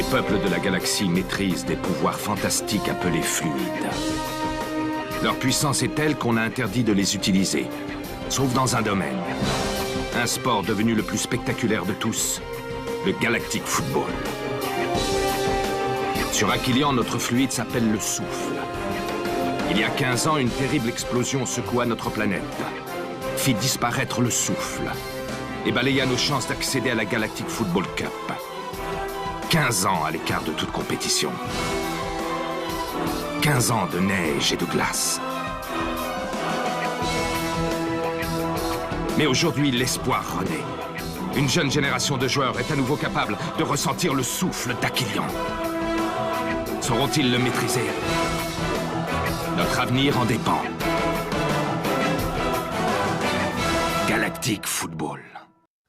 Les peuples de la galaxie maîtrisent des pouvoirs fantastiques appelés fluides. Leur puissance est telle qu'on a interdit de les utiliser, sauf dans un domaine. Un sport devenu le plus spectaculaire de tous, le Galactic Football. Sur Aquilian, notre fluide s'appelle le souffle. Il y a 15 ans, une terrible explosion secoua notre planète, fit disparaître le souffle et balaya nos chances d'accéder à la Galactic Football Cup. 15 ans à l'écart de toute compétition. 15 ans de neige et de glace. Mais aujourd'hui, l'espoir renaît. Une jeune génération de joueurs est à nouveau capable de ressentir le souffle d'Aquilian. Sauront-ils le maîtriser? Notre avenir en dépend. Galactic Football.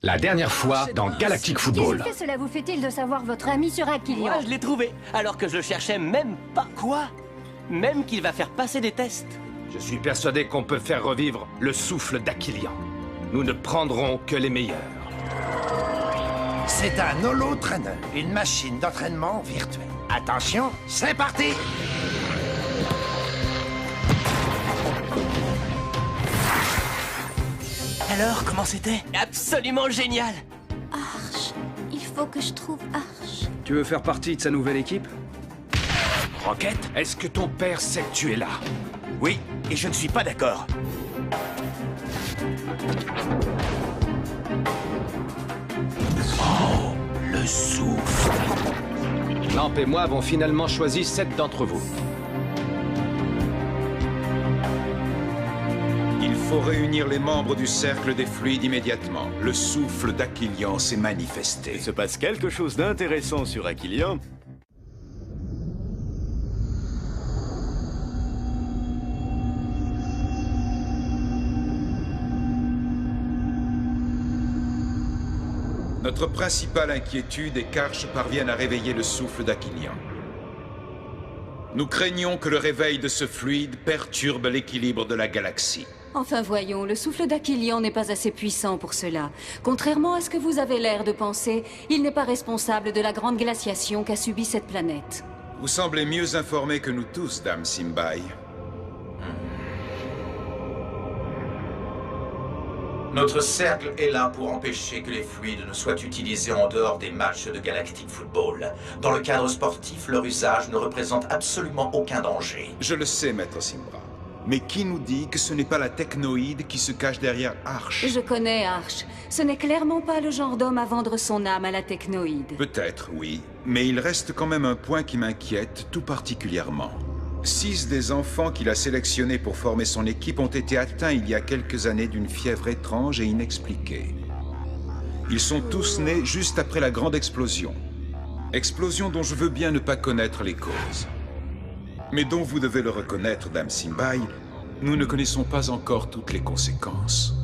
La dernière fois dans Galactic Football. Qu'est-ce que cela vous fait-il de savoir votre ami sur Aquilian? Moi, je l'ai trouvé, alors que je le cherchais même pas. Quoi? Même qu'il va faire passer des tests. Je suis persuadé qu'on peut faire revivre le souffle d'Aquilian. Nous ne prendrons que les meilleurs. C'est un holo-trainer, une machine d'entraînement virtuelle. Attention, c'est parti! Alors, comment c'était? Absolument génial! Arch, il faut que je trouve Arch. Tu veux faire partie de sa nouvelle équipe? Rocket, est-ce que ton père sait que tu es là? Oui, et je ne suis pas d'accord. Oh, le souffle. Lamp et moi avons finalement choisi 7 d'entre vous. Il faut réunir les membres du Cercle des Fluides immédiatement. Le souffle d'Aquilian s'est manifesté. Il se passe quelque chose d'intéressant sur Aquilian. Notre principale inquiétude est qu'Arch parvienne à réveiller le souffle d'Aquilian. Nous craignons que le réveil de ce fluide perturbe l'équilibre de la galaxie. Enfin voyons, le souffle d'Aquilian n'est pas assez puissant pour cela. Contrairement à ce que vous avez l'air de penser, il n'est pas responsable de la grande glaciation qu'a subie cette planète. Vous semblez mieux informé que nous tous, Dame Simbai. Notre cercle est là pour empêcher que les fluides ne soient utilisés en dehors des matchs de Galactic Football. Dans le cadre sportif, leur usage ne représente absolument aucun danger. Je le sais, Maître Simbra. Mais qui nous dit que ce n'est pas la technoïde qui se cache derrière Arch? Je connais Arch. Ce n'est clairement pas le genre d'homme à vendre son âme à la technoïde. Peut-être, oui. Mais il reste quand même un point qui m'inquiète tout particulièrement. 6 des enfants qu'il a sélectionnés pour former son équipe ont été atteints il y a quelques années d'une fièvre étrange et inexpliquée. Ils sont tous nés juste après la grande explosion. Explosion dont je veux bien ne pas connaître les causes. Mais dont vous devez le reconnaître, Dame Simbai, nous ne connaissons pas encore toutes les conséquences.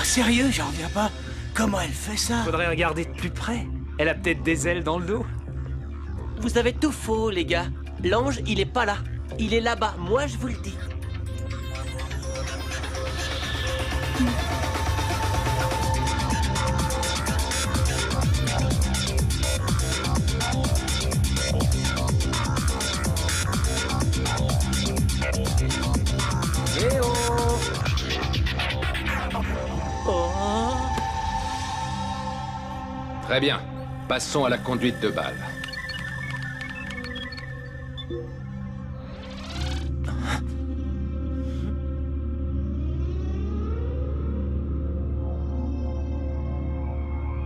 Sérieux, j'en reviens pas. Comment elle fait ça? Faudrait regarder de plus près. Elle a peut-être des ailes dans le dos. Vous avez tout faux, les gars. L'ange, il est pas là. Il est là-bas, moi je vous le dis. Eh oh! Oh! Très bien. Passons à la conduite de balle.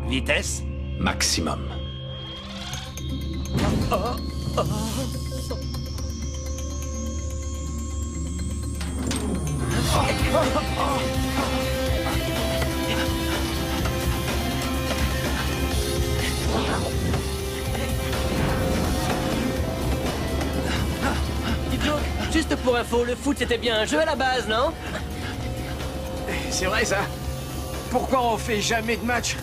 Vitesse maximum. Dites donc, juste pour info, le foot c'était bien un jeu à la base, non? C'est vrai ça. Pourquoi on fait jamais de match?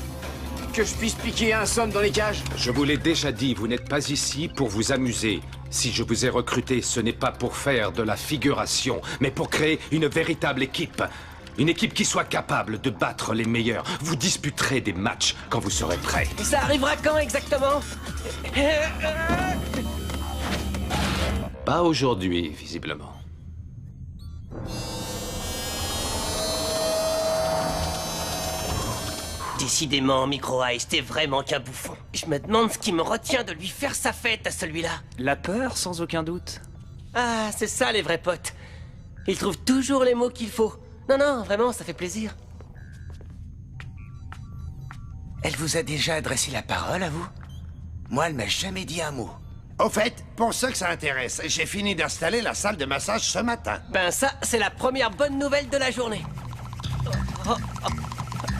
Que je puisse piquer un somme dans les cages? Je vous l'ai déjà dit, vous n'êtes pas ici pour vous amuser. Si je vous ai recruté, ce n'est pas pour faire de la figuration, mais pour créer une véritable équipe. Une équipe qui soit capable de battre les meilleurs. Vous disputerez des matchs quand vous serez prêts. Ça arrivera quand exactement? Pas aujourd'hui, visiblement. Décidément, Micro Ice, t'es vraiment qu'un bouffon. Je me demande ce qui me retient de lui faire sa fête à celui-là. La peur, sans aucun doute. Ah, c'est ça les vrais potes. Ils trouvent toujours les mots qu'il faut. Non, non, vraiment, ça fait plaisir. Elle vous a déjà adressé la parole à vous? Moi, elle m'a jamais dit un mot. Au fait, pour ceux que ça intéresse, j'ai fini d'installer la salle de massage ce matin. Ben ça, c'est la première bonne nouvelle de la journée.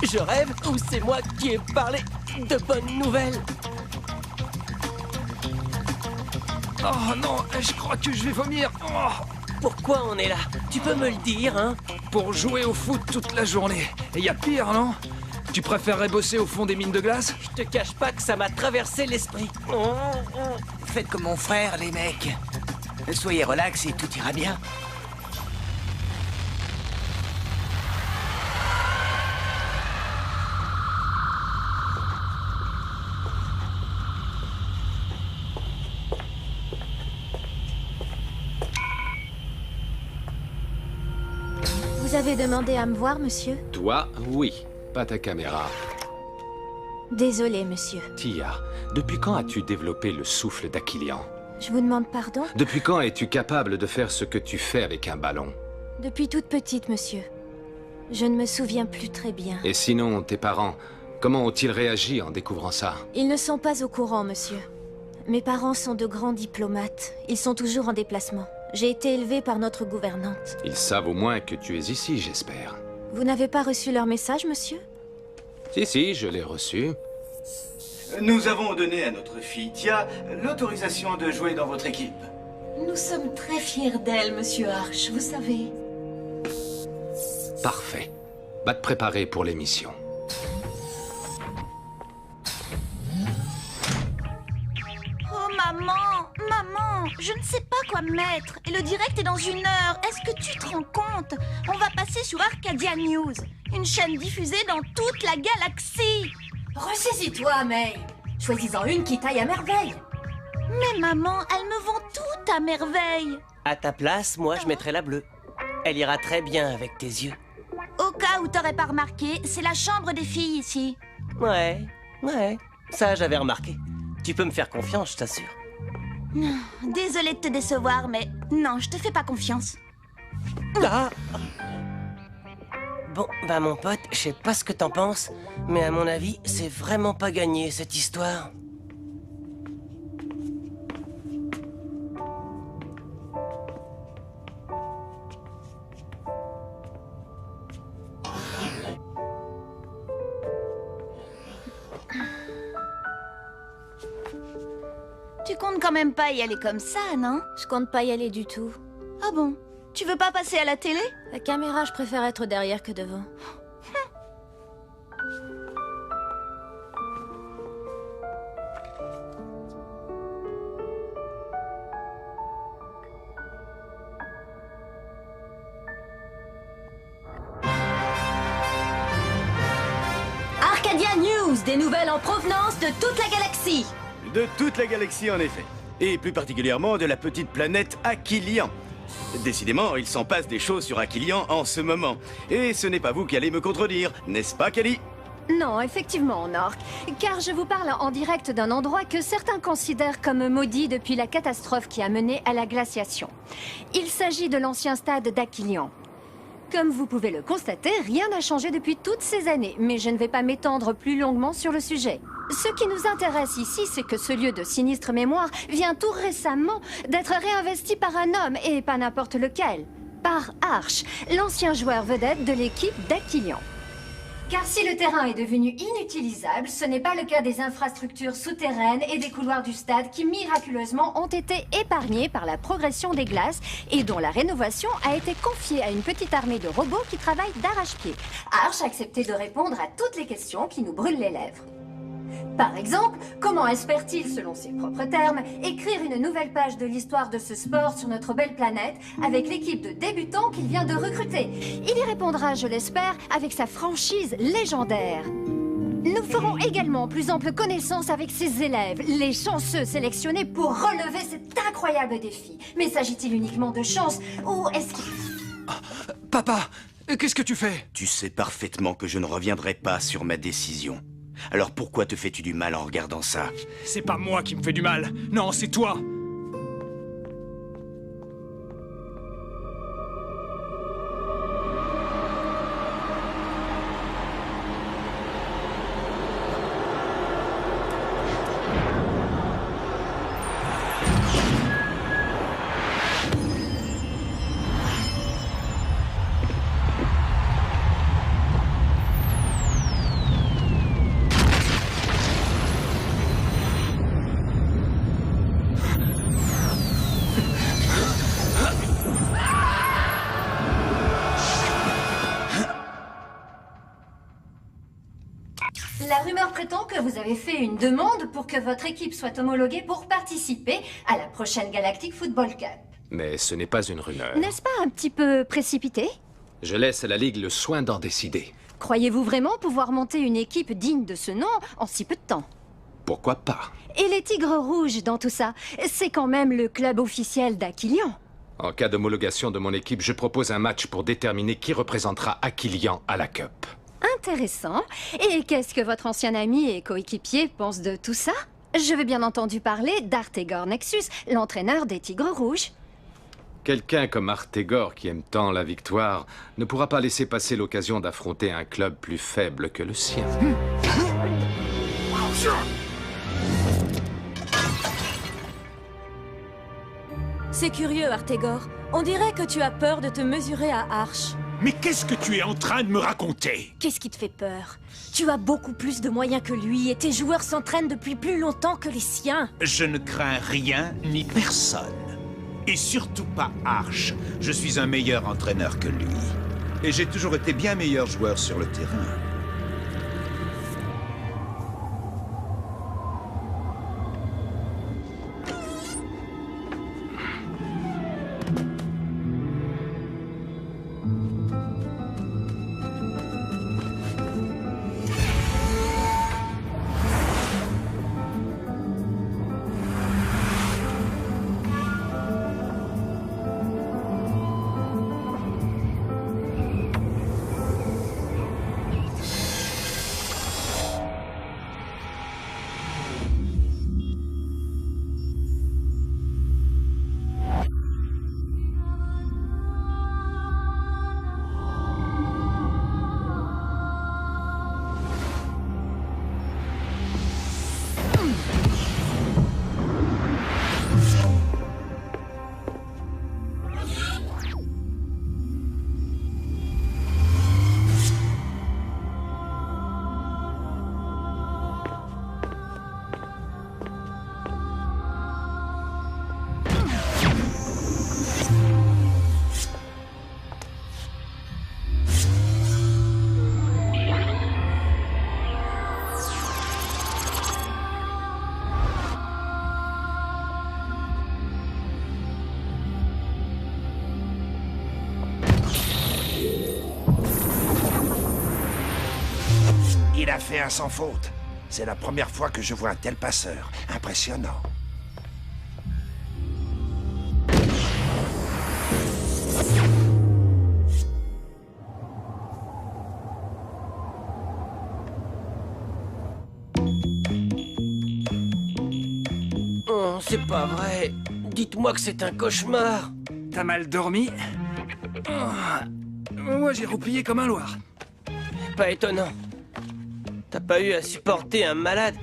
Je rêve ou c'est moi qui ai parlé de bonnes nouvelles? Oh non, je crois que je vais vomir. Oh. Pourquoi on est là? Tu peux me le dire, hein? Pour jouer au foot toute la journée. Et y a pire, non? Tu préférerais bosser au fond des mines de glace? Je te cache pas que ça m'a traversé l'esprit. Faites comme mon frère, les mecs. Soyez relax et tout ira bien. Vous avez demandé à me voir, monsieur? Toi, oui. Pas ta caméra. Désolé, monsieur. Tia, depuis quand as-tu développé le souffle d'Aquilian? Je vous demande pardon? Depuis quand es-tu capable de faire ce que tu fais avec un ballon? Depuis toute petite, monsieur. Je ne me souviens plus très bien. Et sinon, tes parents, comment ont-ils réagi en découvrant ça? Ils ne sont pas au courant, monsieur. Mes parents sont de grands diplomates. Ils sont toujours en déplacement. J'ai été élevée par notre gouvernante. Ils savent au moins que tu es ici, j'espère. Vous n'avez pas reçu leur message, monsieur? Si, je l'ai reçu. Nous avons donné à notre fille Tia l'autorisation de jouer dans votre équipe. Nous sommes très fiers d'elle, monsieur Arch, vous savez. Parfait. Va te préparer pour l'émission. Oh maman, maman, je ne sais pas quoi mettre. Et le direct est dans 1 heure. Est-ce que tu te rends compte? On va passer sur Arcadia News, une chaîne diffusée dans toute la galaxie. Ressaisis-toi, May. Choisis-en une qui taille à merveille. Mais maman, elles me vont toutes à merveille. À ta place, moi, je mettrais la bleue. Elle ira très bien avec tes yeux. Au cas où t'aurais pas remarqué, c'est la chambre des filles ici. Ouais, ça j'avais remarqué. Tu peux me faire confiance, je t'assure. Désolée de te décevoir, mais non, je te fais pas confiance. Ah. Bon, bah mon pote, je sais pas ce que t'en penses, mais à mon avis, c'est vraiment pas gagné, cette histoire. Tu comptes quand même pas y aller comme ça, non? Je compte pas y aller du tout. Ah bon? Tu veux pas passer à la télé? La caméra, je préfère être derrière que devant. Arcadia News, des nouvelles en provenance de toute la galaxie. De toute la galaxie, en effet. Et plus particulièrement de la petite planète Aquilian. Décidément, il s'en passe des choses sur Aquilian en ce moment. Et ce n'est pas vous qui allez me contredire, n'est-ce pas, Kelly? Non, effectivement, Nork. Car je vous parle en direct d'un endroit que certains considèrent comme maudit depuis la catastrophe qui a mené à la glaciation. Il s'agit de l'ancien stade d'Aquilian. Comme vous pouvez le constater, rien n'a changé depuis toutes ces années, mais je ne vais pas m'étendre plus longuement sur le sujet. Ce qui nous intéresse ici, c'est que ce lieu de sinistre mémoire vient tout récemment d'être réinvesti par un homme, et pas n'importe lequel. Par Arch, l'ancien joueur vedette de l'équipe d'Aquilian. Car si le terrain est devenu inutilisable, ce n'est pas le cas des infrastructures souterraines et des couloirs du stade qui miraculeusement ont été épargnés par la progression des glaces et dont la rénovation a été confiée à une petite armée de robots qui travaillent d'arrache-pied. Arch a accepté de répondre à toutes les questions qui nous brûlent les lèvres. Par exemple, comment espère-t-il, selon ses propres termes, écrire une nouvelle page de l'histoire de ce sport sur notre belle planète avec l'équipe de débutants qu'il vient de recruter? Il y répondra, je l'espère, avec sa franchise légendaire. Nous ferons également plus ample connaissance avec ses élèves, les chanceux sélectionnés pour relever cet incroyable défi. Mais s'agit-il uniquement de chance ou est-ce qu'il... Papa, qu'est-ce que tu fais? Tu sais parfaitement que je ne reviendrai pas sur ma décision. Alors pourquoi te fais-tu du mal en regardant ça? C'est pas moi qui me fais du mal. Non, c'est toi. La rumeur prétend que vous avez fait une demande pour que votre équipe soit homologuée pour participer à la prochaine Galactic Football Cup. Mais ce n'est pas une rumeur. N'est-ce pas un petit peu précipité? Je laisse à la Ligue le soin d'en décider. Croyez-vous vraiment pouvoir monter une équipe digne de ce nom en si peu de temps? Pourquoi pas? Et les Tigres Rouges dans tout ça, c'est quand même le club officiel d'Aquilian. En cas d'homologation de mon équipe, je propose un match pour déterminer qui représentera Aquilian à la Cup. Intéressant. Et qu'est-ce que votre ancien ami et coéquipier pense de tout ça? Je vais bien entendu parler d'Artegor Nexus, l'entraîneur des Tigres Rouges. Quelqu'un comme Artegor qui aime tant la victoire ne pourra pas laisser passer l'occasion d'affronter un club plus faible que le sien. C'est curieux, Artegor. On dirait que tu as peur de te mesurer à Arch. Mais qu'est-ce que tu es en train de me raconter? Qu'est-ce qui te fait peur? Tu as beaucoup plus de moyens que lui et tes joueurs s'entraînent depuis plus longtemps que les siens. Je ne crains rien ni personne. Et surtout pas Arch. Je suis un meilleur entraîneur que lui. Et j'ai toujours été bien meilleur joueur sur le terrain. Il a fait un sans faute. C'est la première fois que je vois un tel passeur. Impressionnant. Oh, c'est pas vrai. Dites-moi que c'est un cauchemar. T'as mal dormi? Moi, j'ai replié comme un loir. Pas étonnant. T'as pas eu à supporter un malade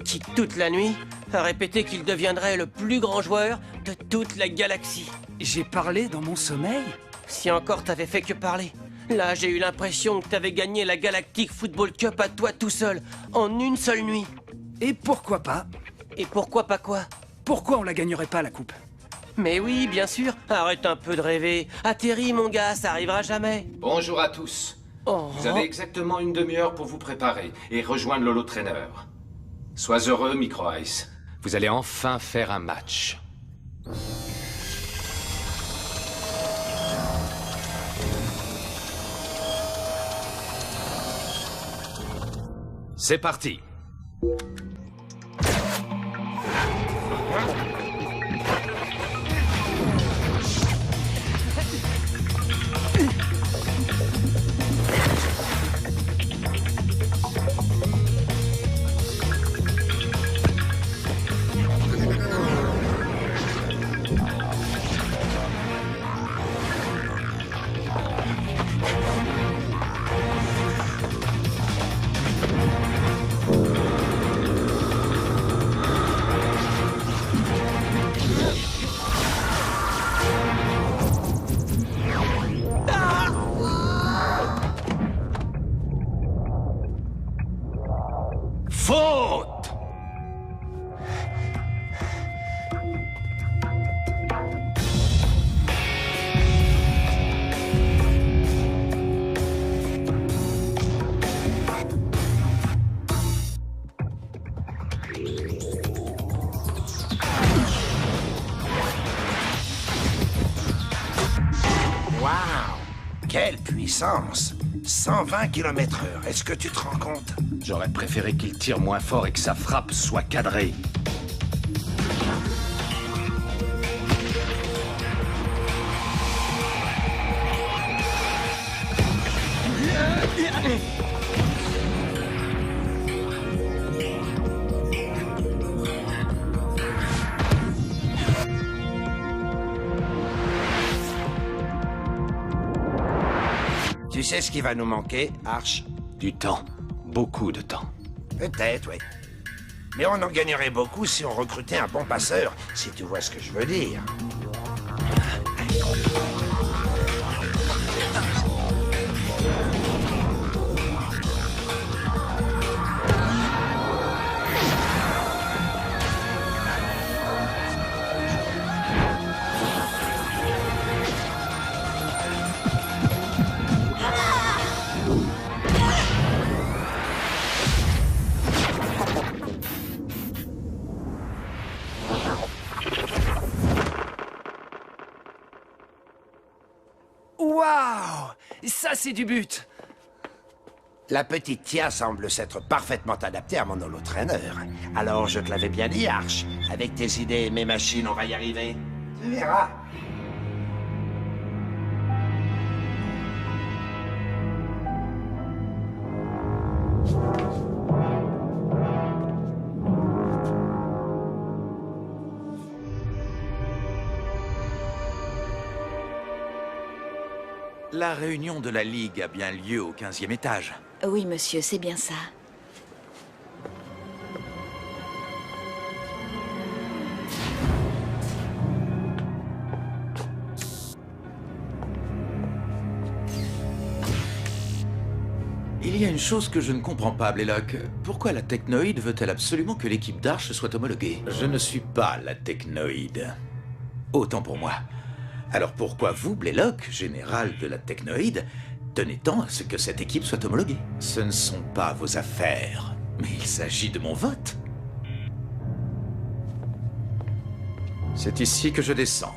qui, toute la nuit, a répété qu'il deviendrait le plus grand joueur de toute la galaxie. J'ai parlé dans mon sommeil? Si encore t'avais fait que parler. Là, j'ai eu l'impression que t'avais gagné la Galactic Football Cup à toi tout seul, en une seule nuit. Et pourquoi pas? Et pourquoi pas quoi? Pourquoi on la gagnerait pas, la coupe? Mais oui, bien sûr. Arrête un peu de rêver. Atterris, mon gars, ça arrivera jamais. Bonjour à tous. Oh. Vous avez exactement une demi-heure pour vous préparer et rejoindre l'Holo Trainer. Sois heureux, Micro Ice. Vous allez enfin faire un match. C'est parti. Faute! Waouh! Quelle puissance! 120 km/h, est-ce que tu te rends compte? J'aurais préféré qu'il tire moins fort et que sa frappe soit cadrée. Tu sais ce qui va nous manquer, Arch? Du temps. Beaucoup de temps. Peut-être, oui. Mais on en gagnerait beaucoup si on recrutait un bon passeur, si tu vois ce que je veux dire. Waouh! Ça, c'est du but! La petite Tia semble s'être parfaitement adaptée à mon holo trainer. Alors je te l'avais bien dit, Arch. Avec tes idées et mes machines, on va y arriver. Tu verras. La réunion de la Ligue a bien lieu au 15e étage. Oui, monsieur, c'est bien ça. Il y a une chose que je ne comprends pas, Blaylock. Pourquoi la Technoïde veut-elle absolument que l'équipe d'Arch soit homologuée? Je ne suis pas la Technoïde. Autant pour moi. Alors pourquoi vous, Blaylock, général de la Technoïde, tenez tant à ce que cette équipe soit homologuée? Ce ne sont pas vos affaires, mais il s'agit de mon vote. C'est ici que je descends.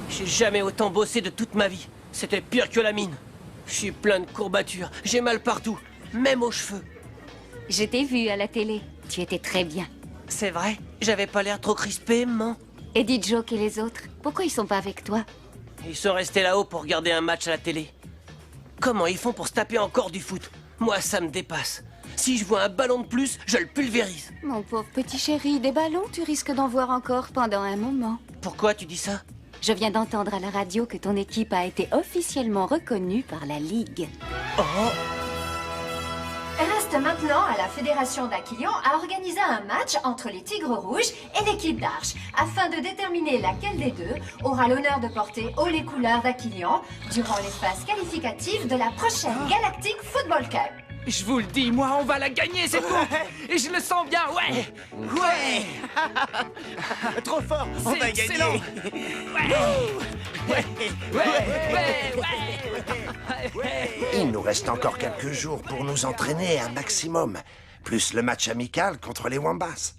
J'ai jamais autant bossé de toute ma vie. C'était pire que la mine. Je suis plein de courbatures. J'ai mal partout, même aux cheveux. Je t'ai vu à la télé. Tu étais très bien. C'est vrai? J'avais pas l'air trop crispé, maman. Et dit Joke et les autres, pourquoi ils sont pas avec toi? Ils sont restés là-haut pour regarder un match à la télé. Comment ils font pour se taper encore du foot? Moi, ça me dépasse. Si je vois un ballon de plus, je le pulvérise. Mon pauvre petit chéri, des ballons, tu risques d'en voir encore pendant un moment. Pourquoi tu dis ça? Je viens d'entendre à la radio que ton équipe a été officiellement reconnue par la Ligue. Oh! Reste maintenant à la Fédération d'Aquilion à organiser un match entre les Tigres Rouges et l'équipe d'Arche, afin de déterminer laquelle des deux aura l'honneur de porter haut les couleurs d'Aquilion durant les phases qualificatives de la prochaine Galactic Football Cup. Je vous le dis, moi, on va la gagner, cette coupe. Et je le sens bien, ouais. Ouais. Trop fort, on va gagner. Excellent. Il nous reste encore quelques jours pour nous entraîner un maximum, plus le match amical contre les Wombats.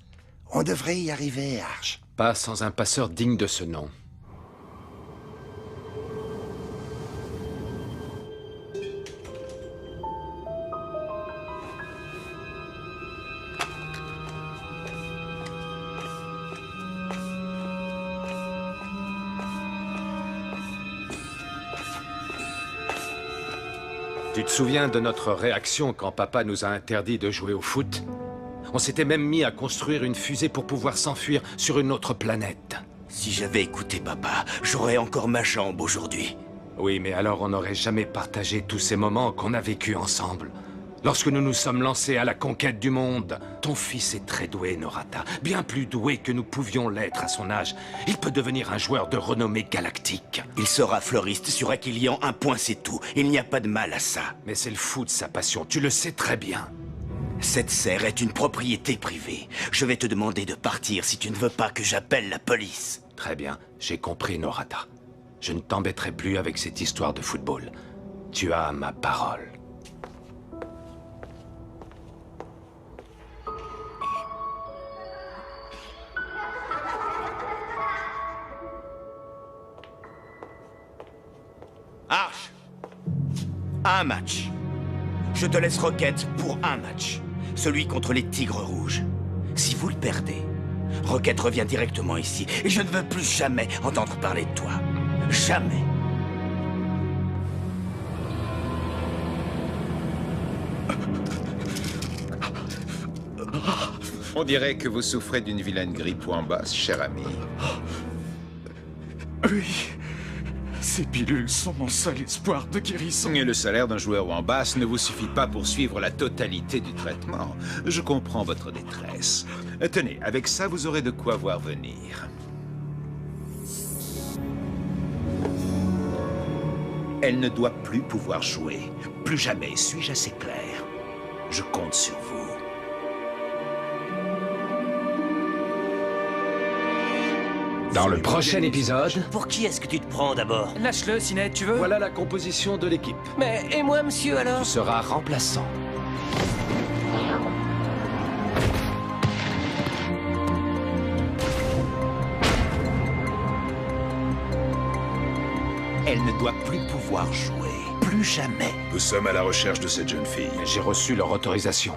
On devrait y arriver, Arch. Pas sans un passeur digne de ce nom. Tu te souviens de notre réaction quand papa nous a interdit de jouer au foot? On s'était même mis à construire une fusée pour pouvoir s'enfuir sur une autre planète. Si j'avais écouté papa, j'aurais encore ma jambe aujourd'hui. Oui, mais alors on n'aurait jamais partagé tous ces moments qu'on a vécus ensemble. Lorsque nous nous sommes lancés à la conquête du monde, ton fils est très doué, Norata. Bien plus doué que nous pouvions l'être à son âge. Il peut devenir un joueur de renommée galactique. Il sera fleuriste sur Aquilion, un point c'est tout. Il n'y a pas de mal à ça. Mais c'est le foot sa passion, tu le sais très bien. Cette serre est une propriété privée. Je vais te demander de partir si tu ne veux pas que j'appelle la police. Très bien, j'ai compris, Norata. Je ne t'embêterai plus avec cette histoire de football. Tu as ma parole. Arche, un match. Je te laisse Rocket pour un match. Celui contre les Tigres Rouges. Si vous le perdez, Rocket revient directement ici. Et je ne veux plus jamais entendre parler de toi. Jamais. On dirait que vous souffrez d'une vilaine grippe ou en basse, cher ami. Oui. Ces pilules sont mon seul espoir de guérison. Et le salaire d'un joueur en basse ne vous suffit pas pour suivre la totalité du traitement. Je comprends votre détresse. Tenez, avec ça, vous aurez de quoi voir venir. Elle ne doit plus pouvoir jouer. Plus jamais, suis-je assez clair? Je compte sur vous. Dans le prochain épisode... Pour qui est-ce que tu te prends d'abord? Lâche-le, Cinet, tu veux? Voilà la composition de l'équipe. Mais, et moi, monsieur, alors? Tu seras remplaçant. Elle ne doit plus pouvoir jouer. Plus jamais. Nous sommes à la recherche de cette jeune fille. J'ai reçu leur autorisation.